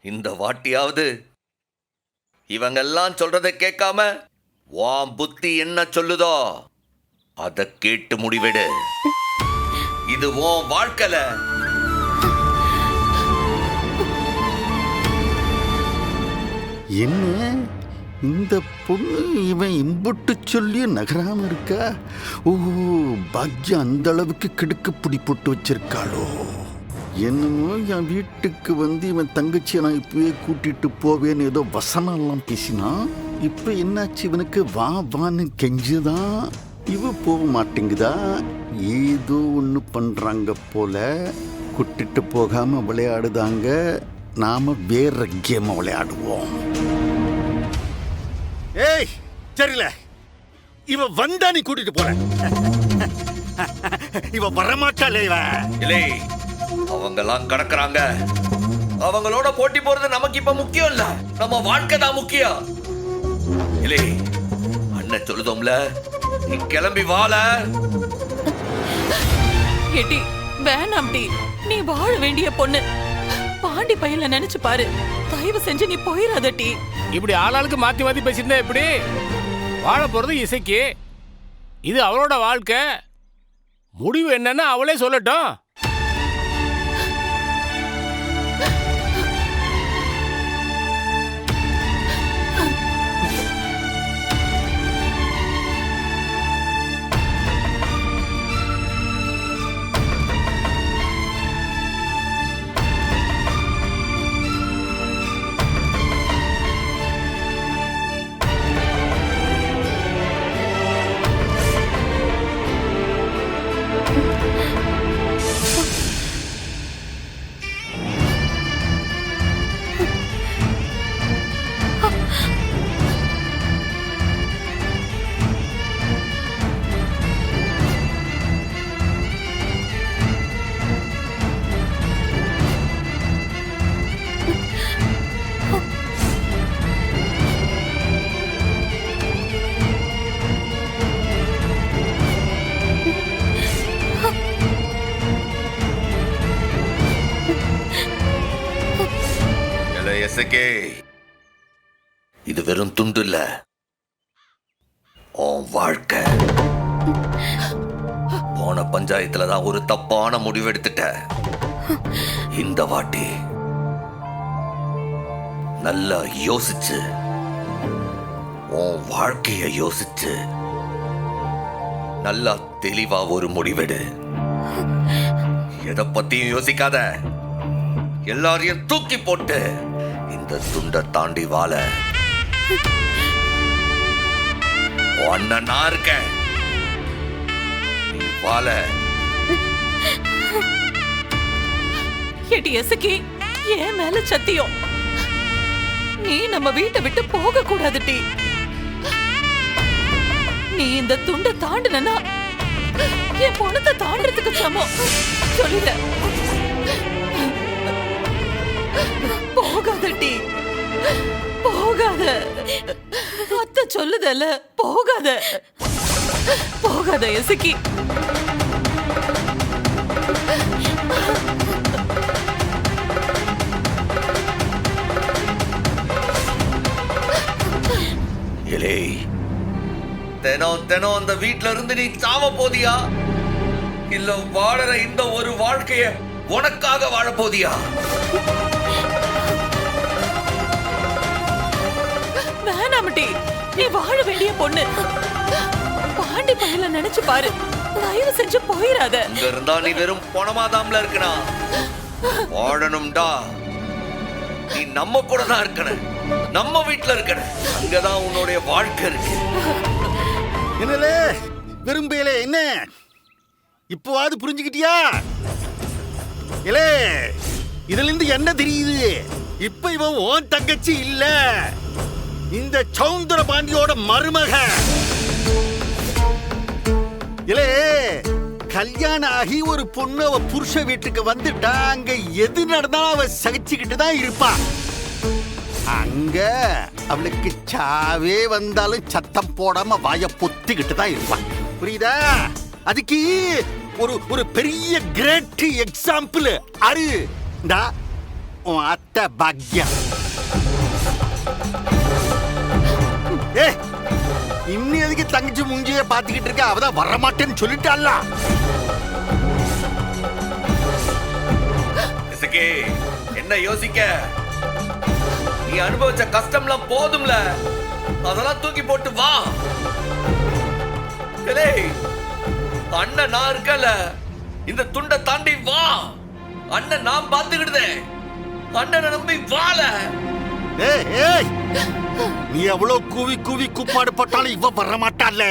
இந்த வாட்டியாவது இவங்கெல்லாம் சொல்றதை கேட்காம உன் புத்தி என்ன சொல்லுதோ அதை கேட்டு முடிவெடு. இது உன் வாழ்க்கையில என்ன இந்த பொண்ணு இவன் இம்புட்டு சொல்லி நகராம இருக்கா? ஓ, பாக்யம் அந்த அளவுக்கு கிடுக்கு பிடி போட்டு வச்சிருக்காளோ? என்னமோ என் வீட்டுக்கு வந்து இவன் தங்கச்சியை நான் இப்பவே கூட்டிட்டு போவேன்னு ஏதோ வசனம்லாம் பேசினான். இப்ப என்னாச்சு இவனுக்கு? வா வான்னு கெஞ்சுதான், இவ போக மாட்டேங்குதா? ஏதோ ஒன்று பண்றாங்க போல. கூட்டிட்டு போகாம விளையாடுதாங்க. நாம வேற கேம் விளையாடுவோம். ஏய் சரியில்ல, இவ வந்தா நீ கூட்டிட்டு போற. இவ வரமாட்டாளே. இல்லை, அவங்கெல்லாம் கடக்குறாங்க. அவங்களோட போட்டி போறது நமக்கு இப்ப முக்கியம் இல்ல, நம்ம வாழ்க்கை தான் முக்கியம். இல்லை, அண்ணன் சொல்லுதோம்ல, நீ கிளம்பி வாழ. ஏடி வேணாம்டி, நீ வாழ வேண்டிய பொண்ணு. பாண்டி பையல நினைச்சு பாரு. தயவு செஞ்சு நீ போயிடாதடி. இப்படி ஆளாளுக்கு மாத்தி மாத்தி பேசியிருந்தா எப்படி? வாழ போறது இசைக்கு, இது அவளோட வாழ்க்கை. முடிவு என்னன்னு அவளே சொல்லட்டும். இது வெறும் துண்டு இல்ல, உன் வாழ்க்கை. போன பஞ்சாயத்துல தான் ஒரு தப்பான முடிவு எடுத்துட்ட. இந்த வாட்டி நல்லா யோசிச்சு, உன் வாழ்க்கைய யோசிச்சு நல்லா தெளிவா ஒரு முடிவெடு. எதை பத்தியும் யோசிக்காத, எல்லாரையும் தூக்கி போட்டு இந்த துண்டை தாண்டி வாழ. நான் இருக்கேன், நீ வாழ. ஏடி எசக்கி, ஏன் மேல சத்தியம், நீ நம்ம வீட்டை விட்டு போக கூடாதுடி. நீ இந்த துண்டை தாண்டினா என் பொண்ணத்தை தாண்டறதுக்கு சமம். சொல்லிட, போகாதடி, போகாத. அத்தை சொல்லுதல்ல, போகாத, போகாத எசக்கி. இலே, தினம் தினம் அந்த வீட்ல இருந்து நீ சாவ போதியா, இல்ல வாழற இந்த ஒரு வாழ்க்கைய உனக்காக வாழ போதியா? வேணாமட்டி, நீ வாழ வேண்டிய பொண்ணு. பாண்டி பையல நினைச்சு பாரு. தயவு செஞ்சு போயிடாத. இங்க இருந்தா நீ வெறும் பணமாதாம்ல இருக்கனா? வாழணும்டா, நீ நம்ம கூட தான் இருக்கணும், நம்ம வீட்டுல இருக்கணும். அங்கதான் உன்னுடைய வாழ்க்கை இருக்கு. என்னலே விரும்பல? என்ன இப்போவாது புரிஞ்சுக்கிட்டியா? இல்லே, இதுல இருந்து என்ன தெரியுது? இப்ப இவன் ஓன் தங்கச்சி இல்ல, இந்த சௌந்தர பாண்டியோட மருமக. இல்லே, கல்யாணம் ஆகி ஒரு பொண்ணு அவ புருஷ வீட்டுக்கு வந்துட்டா அங்க எது நடந்தாலும் அவ சகிச்சுக்கிட்டு தான் இருப்பா. அங்க அவளுக்கு சாவே வந்தாலும் சத்தம் போடாம வாய பொத்திக்கிட்டு தான் இருப்பா. புரியுதா? அதுக்கு ஒரு பெரிய கிரேட் எக்ஸாம்பிள் அரு உன் அத்தை பாக்யா. ஏ இன்னும் எதுக்கு தங்கச்சி மூஞ்சிய பாத்துக்கிட்டு இருக்க? அவதான் வரமாட்டேன்னு சொல்லிட்டாள்ல. இசக்கி, என்ன யோசிக்க? நீ அனுபவிச்ச கஷ்டம்லாம் போதும்ல, அதெல்லாம் தூக்கி போட்டு வா. டேய், அண்ணன் நான் இருக்கல, இந்த துண்டை தாண்டி வா. அண்ணன் நான் பாத்துக்கிட்டே, அண்ணனை நம்பி வாழ. ஏய் ஏய், நீ எவ்வளவு கூவி கூவி கூப்பாடு போட்டாலும் இவ வரமாட்டாள்ல.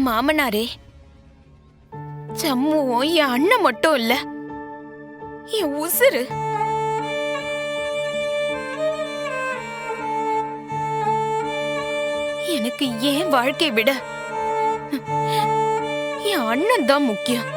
மாமனாரே, சம்முவும் என் அண்ணன் மட்டும் இல்ல, என் உசுரு. எனக்கு என் வாழ்க்கை விட என் அண்ணன் தான் முக்கியம்.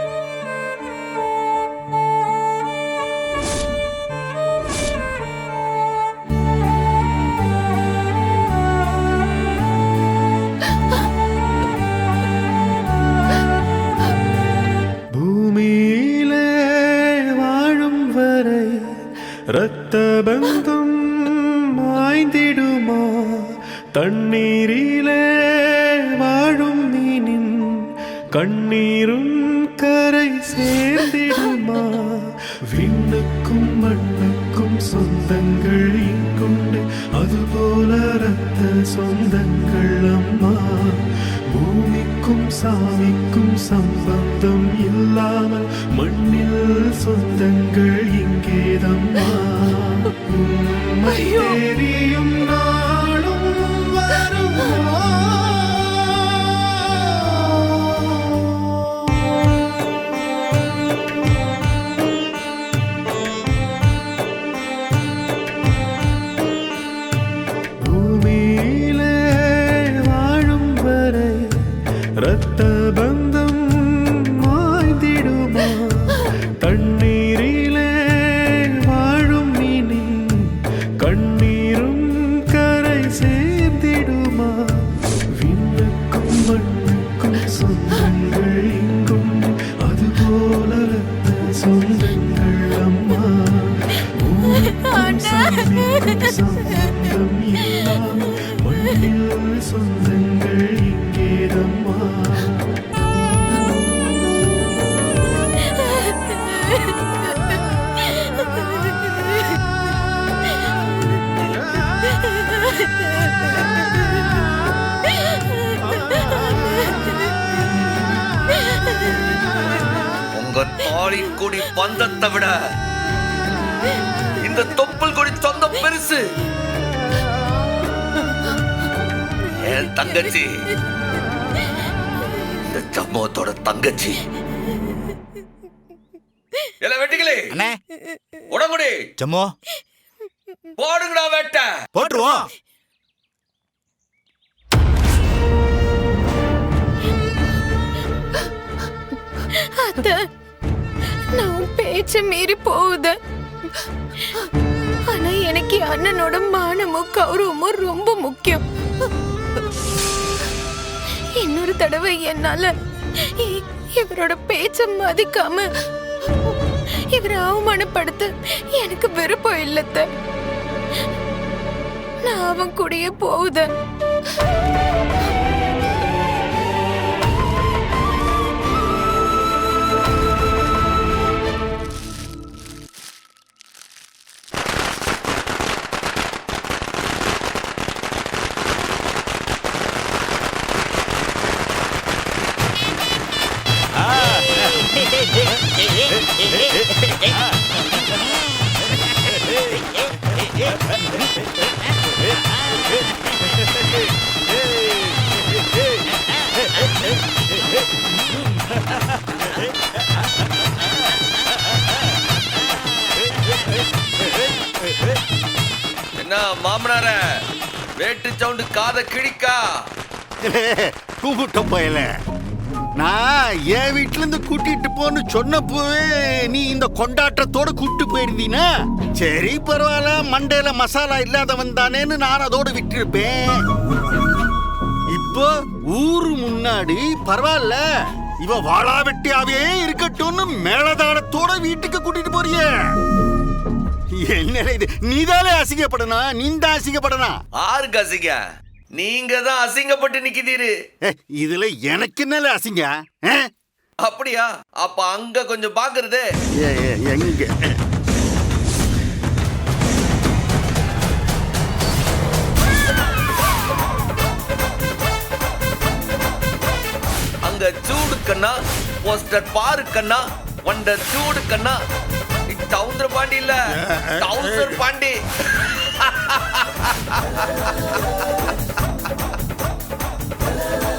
இரத்த பந்தம் மாய்ந்திடுமா? தண்ணீரிலே வாழும் மீனின் கண்ணீரும் கரை சேர்ந்திடுமா? விண்ணுக்கும் மண்ணுக்கும் சொந்தங்கள் இங்குண்டு, அதுபோல இரத்த சொந்தங்கள் அம்மா. பூமிக்கும் சாமிக்கும் சம்பந்தம் இல்லாமல் மண்ணில் சொந்தங்கள் இங்கேதம்மா. உம்மை தெரியும் நாளும் வருமோ? பூமியிலே வாழும் வரை இரத்த பந்தம் மாய்ந்திடுமா? தண்ணீரிலே வாழும் மீனி கண்ணீரும் கரை சேர்ந்திடுமா? விண்ணுக்கும் மண்ணுக்கும் சொந்தங்கள் இங்குண்டு, அதுபோல இரத்த சொந்தங்கள் அம்மா. பூமிக்கும் சாமிக்கும் சம்பந்தம் இல்லாமல் மண்ணில் சொந்தங்கள் இங்கேதம்மா. உங்க தாலி கொடி பந்தத்தை விட இந்த தொப்புள் கொடி சொந்தம் பெருசு. என் தங்கச்சி, இந்த சம்பவத்தோட தங்கச்சி. எல்லாம் வெட்டிகளே, அண்ணே உடம்புடி சம்மோ போடுங்கடா வேட்ட. போட்டுருவோம். அத்த, நான் பேச்ச மீறி போகுது. ஆனா எனக்கு அண்ணனோட மானமும் கௌரவமும் ரொம்ப முக்கியம். இன்னொரு தடவை என்னால இவரோட பேச்ச மதிக்காம இவரை அவமானப்படுத்த எனக்கு விருப்பம் இல்லத்த. நான் அவன் கூடயே போகுதேன். மாமனார வேட்டு சவுண்டு காதை கிழிக்கா. கூப்பிட்ட போயல நான் என் வீட்டுல இருந்து கூட்டிட்டு போன்னு சொன்னப்போவே நீ இந்த கொண்டாட்டத்தோட கூப்பிட்டு போயிருந்தீனா சரி பரவாயில்ல, மண்டையில மசாலா இல்லாதவன் தானேன்னு நான் அதோட விட்டிருப்பேன். இப்போ ஊரு முன்னாடி பரவாயில்ல இவ வாழா வெட்டியாவே இருக்கட்டும்னு மேலதாளத்தோட வீட்டுக்கு கூட்டிட்டு போறியே. என்ன இது, நீதானே அசிங்கப்படணும், நீந்தான் அசிங்கப்படணும். ஆருக்கு அசிங்க? நீங்க தான் அசிங்கப்பட்டு நிக்கிறீரு. இதுல எனக்கு என்னல அசிங்க? அப்படியா? அப்ப அங்க கொஞ்சம் பாக்குறது. எங்க அங்க சூடு கண்ணா, போஸ்டர் பாரு கண்ணா, வண்டர் சூடு கண்ணா. டவுந்தர் பாண்டி இல்ல, டவுசர் பாண்டி.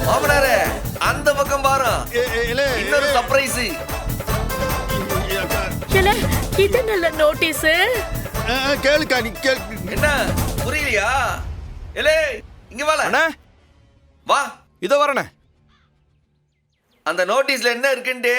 மாமனாரே அந்த பக்கம் பாரு, இன்னொரு சர்ப்ரைஸ். இது நல்ல நோட்டீஸ். கேளுக்கா, நீ கேளு. என்ன புரியலையா? ஏலே இங்க வால. வா இதோ வரண்ணே. அந்த நோட்டீஸ்ல என்ன இருக்குன்னு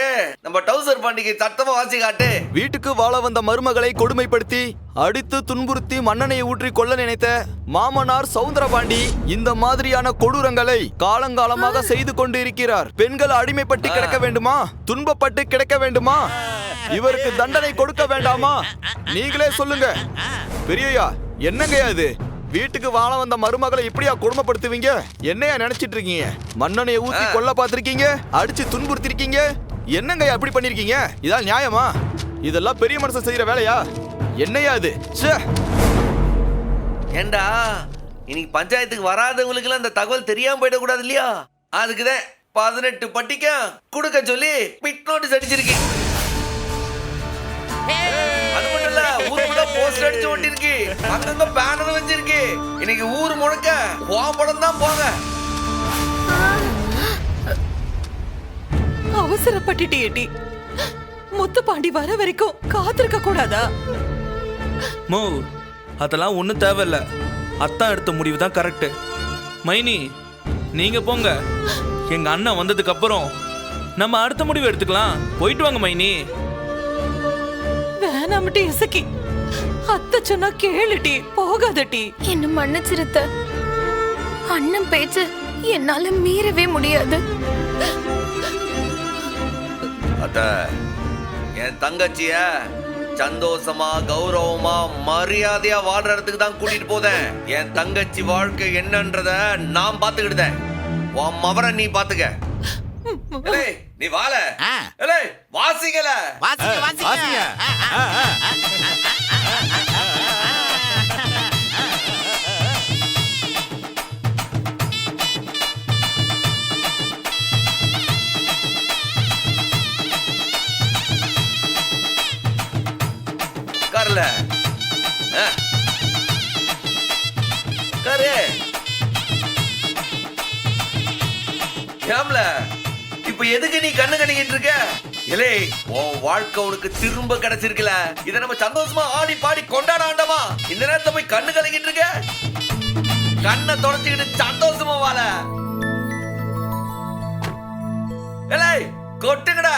நம்ம டவுசர் பாண்டிக்கு சத்தமா வாசி காட்டு. வீட்டுக்கு வாழ வந்த மருமகளை கொடுமைப்படுத்தி அடித்து துன்புறுத்தி மண்ணெண்ணெயை ஊற்றி கொள்ள நினைத்த மாமனார் சவுந்தரபாண்டி இந்த மாதிரியான கொடூரங்களை காலங்காலமாக செய்து கொண்டு இருக்கிறார். பெண்கள் அடிமைப்பட்டு கிடக்க வேண்டுமா? துன்பப்பட்டு கிடக்க வேண்டுமா? இவருக்கு தண்டனை கொடுக்க வேண்டாமா? நீங்களே சொல்லுங்க. பெரியய்யா, என்னங்கய்யா இது? வீட்டுக்கு வாழ வந்த மருமகளை இப்படியா கொடுமைப்படுத்துவீங்க? என்னையா நினைச்சிட்டு இருக்கீங்க? மண்ணெண்ணையை ஊத்தி கொல்ல பார்த்திருக்கீங்க, அடிச்சு துன்புறுத்திருக்கீங்க. என்னங்க அப்படி பண்ணிருக்கீங்க? இதான் நியாயமா? இதெல்லாம் பெரிய மனுஷன் செய்யற வேலையா? என்னையா இது? ஏண்டா இன்னைக்கு பஞ்சாயத்துக்கு வராதவங்களுக்கு அந்த தகவல் தெரியாம போயிடக்கூடாது இல்லையா? அதுக்குதான் 18 பட்டிக்கும் கொடுக்க சொல்லி பிட் நோட்டீஸ் அடிச்சிருக்கேன். அது மட்டும் இல்ல, ஊருக்குள்ள போஸ்டர் அடிச்சு ஒட்டிருக்கு, அங்கங்க பேனர் வச்சிருக்கு. இன்னைக்கு ஊர் முழுக்க கோபடம் தான் போங்க. அவசரப்பட்டுட்டியேடி. முத்துப்பாண்டி வர வரைக்கும் காத்திருக்க கூடாதா? மோ, அதெல்லாம் ஒன்றும் தேவையில்ல. அத்தான் எடுத்த முடிவு தான் கரெக்டு. மைனி நீங்க போங்க. எங்க அண்ணன் வந்ததுக்கு அப்புறம் நம்ம அடுத்த முடிவு எடுத்துக்கலாம். போயிட்டு வாங்க மைனி. வேணாமட்டி இசக்கி, அத்தை சொன்னா கேளுட்டி, போகாதட்டி. என்ன மன்னிச்சிருத்த. அண்ணன் பேச்சு என்னால மீறவே முடியாது. அத்த, என் தங்கச்சிய சந்தோஷமா கௌரவமா மரியாதையா வாழ்ற இடத்துக்கு தான் கூட்டிட்டு போதேன். என் தங்கச்சி வாழ்க்கை என்னன்றத நான் பாத்துக்கிட்டேன். உன் மவரை நீ பாத்துக்க. நீ வாழ வாசிக்கல வாசிங்க. கார்ல காரு ஏம்ல இப்ப எதுக்கு நீ கண்ணு கணிக்கிட்டு இருக்க? இலே, உன் வாழ்க்கை உனக்கு திரும்ப கிடைச்சிருக்கல. இத நம்ம சந்தோஷமா ஆடி பாடி கொண்டாட வேண்டாமா? இந்த நேரத்துல போய் கண்ணு கலக்கிட்டு இருக்க. கண்ணை தொடச்சிக்கிட்டு சந்தோஷமா வாழ. கொட்டுங்கடா.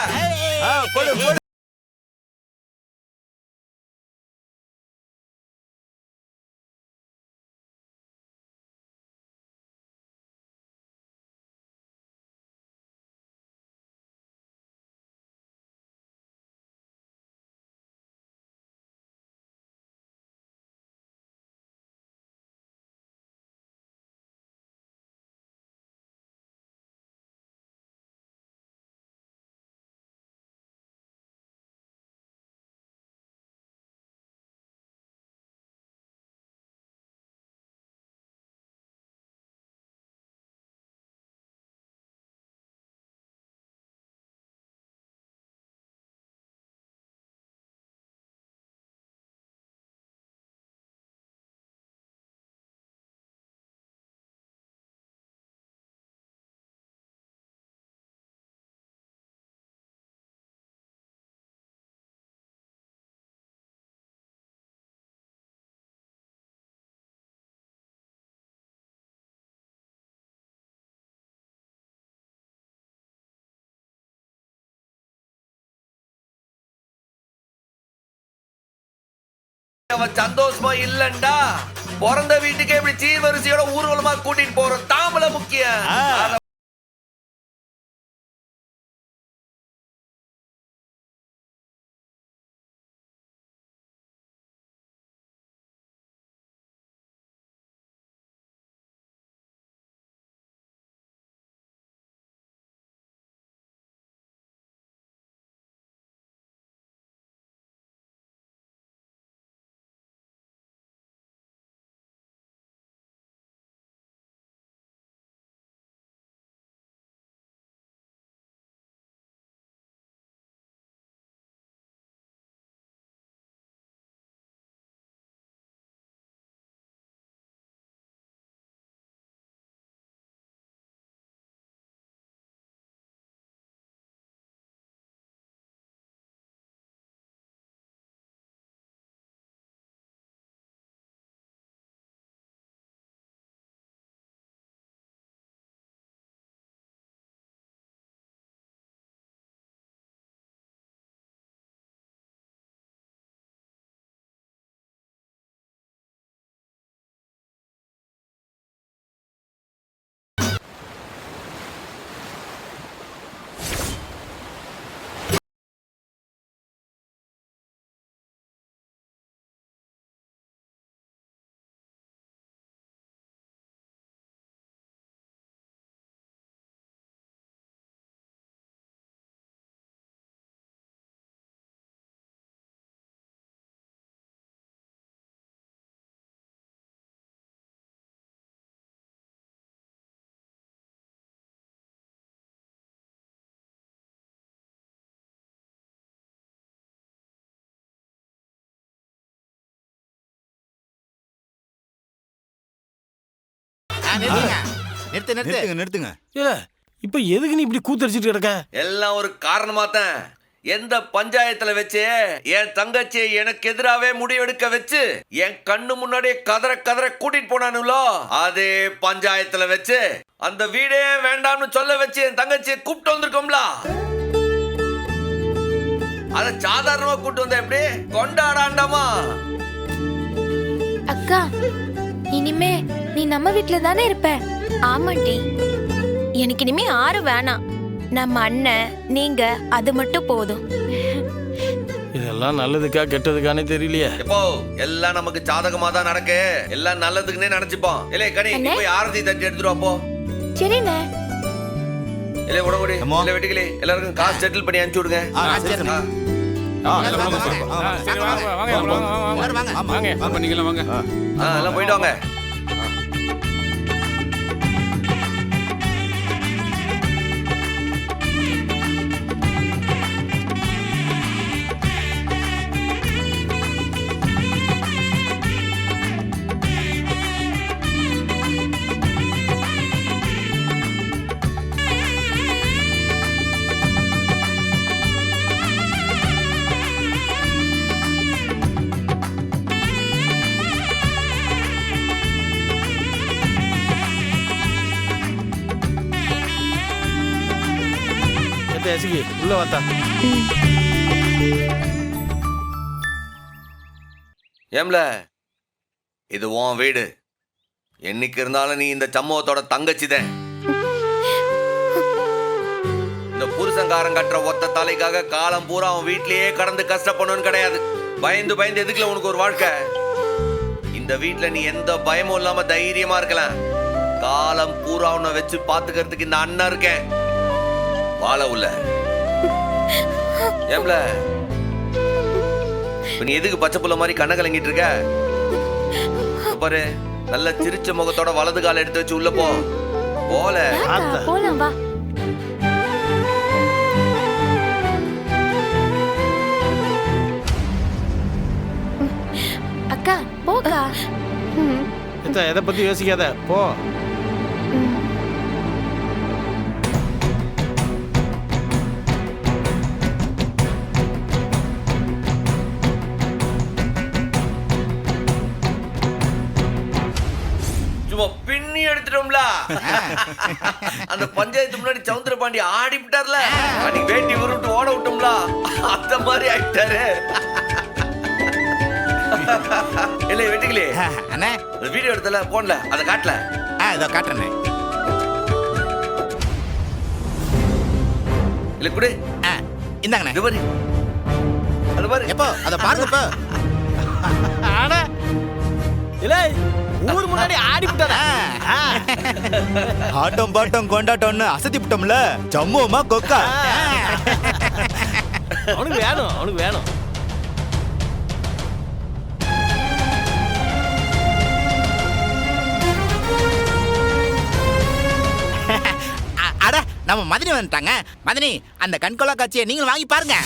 அவன் சந்தோஷமா இல்லண்டா பிறந்த வீட்டுக்கு எப்படி சீர்வரிசையோட ஊர்வலமா கூட்டிட்டு போறோம் தாமல முக்கியம். நிறுத்துங்க. இல்ல இப்ப எதுக்கு நீ இப்படி கூத்தடிச்சிட்டு கிடக்க? எல்லாம் ஒரு காரணமா தான். எந்த பஞ்சாயத்துல வச்சு என் தங்கச்சியை எனக்கு எதிராவே முடிவெடுக்க வச்சு என் கண்ணு முன்னாடியே கதற கதற கூட்டிட்டு போனானுங்களோ அதே பஞ்சாயத்துல வச்சு அந்த வீடே வேண்டாம்னு சொல்ல வச்சு என் தங்கச்சியை கூப்பிட்டு வந்திருக்கோம்ல. அத சாதாரணமா கூப்பிட்டு வந்த எப்படி கொண்டாடாண்டாமா? அக்கா இனிமே நீ நம்ம வீட்ல தானே இருப்ப? ஆமாண்டி, எனக்கு இனிமே யாரும் வேணாம். நம்ம அண்ணன் நீங்க அது மட்டும் போதும். இதெல்லாம் நல்லதுக்கா கெட்டதுக்கானே தெரியலையே. எப்போ எல்லாம் நமக்கு சாதகமா தான் நடக்கு. எல்லாம் நல்லதுக்குன்னே நினைச்சுப்போம். இல்ல கனி நீ போய் ஆரத்தி தட்டி எடுத்துட்டு வாப்போ. சரிண்ணே. இல்ல உடம்புடி இல்ல வெட்டிக்கலி எல்லாருக்கும் காசு செட்டில் பண்ணி அனுப்பிச்சு விடுங்க. சரி வாங்க பண்ணிக்கலாம் வாங்க. எல்லாம் போயிட்டு வாங்க. உள்ள வாத்தா. ஏம்ல இது உன் வீடு. என்னைக்கு இருந்தாலும் நீ இந்த சம்பவத்தோட தங்கச்சிதான். இந்த புருஷங்காரன் கட்டுற ஒத்த தலைக்காக காலம் பூரா அவன் வீட்லயே கடந்து கஷ்டப்படணும்னு கிடையாது. பயந்து பயந்து எதுக்குல உனக்கு ஒரு வாழ்க்கை? இந்த வீட்டுல நீ எந்த பயமும் இல்லாம தைரியமா இருக்கலாம். காலம் பூரா உன்னை வச்சு பாத்துக்கிறதுக்கு இந்த அண்ணன் இருக்கேன். வாழ உள்ள ஏம்ல நீ எதுக்கு பச்சை புள்ள மாதிரி கண்ண கலங்கிட்டு இருக்க? பாரு நல்ல சிரிச்ச முகத்தோட வலது கால எடுத்து வச்சு உள்ள போ. போல போலாம் வா. அக்கா போக்கா. எதை பத்தி யோசிக்காத போ. பின்னி எடுத்துட்டோம்ல. அந்த பஞ்சாயத்து முன்னாடி சவுந்தர பாண்டி ஆடி விட்டார்ல, அன்னைக்கு வேட்டி உருட்டு ஓட விட்டோம்ல, அந்த மாதிரி ஆயிட்டாரு. இல்லை வெட்டிக்கலே அண்ணே வீடியோ எடுத்தல போன்ல அதை காட்டல. இதோ காட்டுறேண்ணே. இல்லை குடு இந்தாங்கண்ணே. இது பாரு அது பாரு. எப்போ அதை பாருங்க இப்போ. ஊர் முன்னாடி ஆடி ஆட்டம் பாட்டம் கொண்டாட்டம்னு அசத்தி விட்டோம்ல, ஜம்முமா கொக்கா. அவனுக்கு வேணும். அட நம்ம மதினி வந்துட்டாங்க. மதினி, அந்த கண்கொள்ளா காட்சியை நீங்களும் வாங்கி பாருங்க.